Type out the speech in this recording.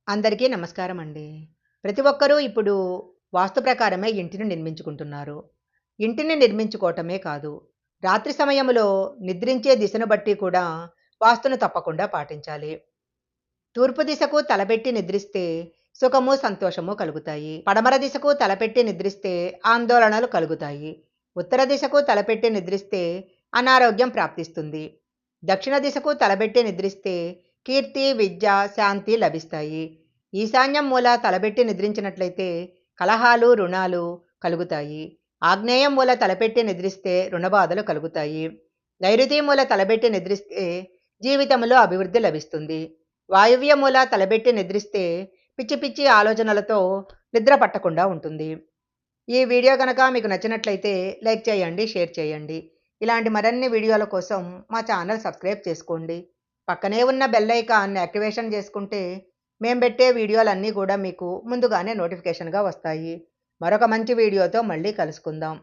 అందరికీ నమస్కారం అండి. ప్రతి ఒక్కరూ ఇప్పుడు వాస్తు ప్రకారమే ఇంటిని నిర్మించుకుంటున్నారు. ఇంటిని నిర్మించుకోవటమే కాదు, రాత్రి సమయంలో నిద్రించే దిశను బట్టి కూడా వాస్తును తప్పకుండా పాటించాలి. తూర్పు దిశకు తలపెట్టి నిద్రిస్తే సుఖము, సంతోషము కలుగుతాయి. పడమర దిశకు తలపెట్టి నిద్రిస్తే ఆందోళనలు కలుగుతాయి. ఉత్తర దిశకు తలపెట్టి నిద్రిస్తే అనారోగ్యం ప్రాప్తిస్తుంది. దక్షిణ దిశకు తలబెట్టి నిద్రిస్తే కీర్తి, విద్య, శాంతి లభిస్తాయి. ఈశాన్యం మూల తలబెట్టి నిద్రించినట్లయితే కలహాలు, రుణాలు కలుగుతాయి. ఆగ్నేయం మూల తలపెట్టి నిద్రిస్తే రుణబాధలు కలుగుతాయి. నైరుతి మూల తలబెట్టి నిద్రిస్తే జీవితంలో అభివృద్ధి లభిస్తుంది. వాయువ్య మూల తలబెట్టి నిద్రిస్తే పిచ్చి పిచ్చి ఆలోచనలతో నిద్ర పట్టకుండా ఉంటుంది. ఈ వీడియో కనుక మీకు నచ్చినట్లయితే లైక్ చేయండి, షేర్ చేయండి. ఇలాంటి మరిన్ని వీడియోల కోసం మా ఛానల్ సబ్స్క్రైబ్ చేసుకోండి. పక్కనే ఉన్న బెల్ ఐకాన్ యాక్టివేషన్ చేసుకుంటే మేము పెట్టే వీడియోలన్నీ కూడా మీకు ముందుగానే నోటిఫికేషన్గా వస్తాయి. మరొక మంచి వీడియోతో మళ్ళీ కలుసుకుందాం.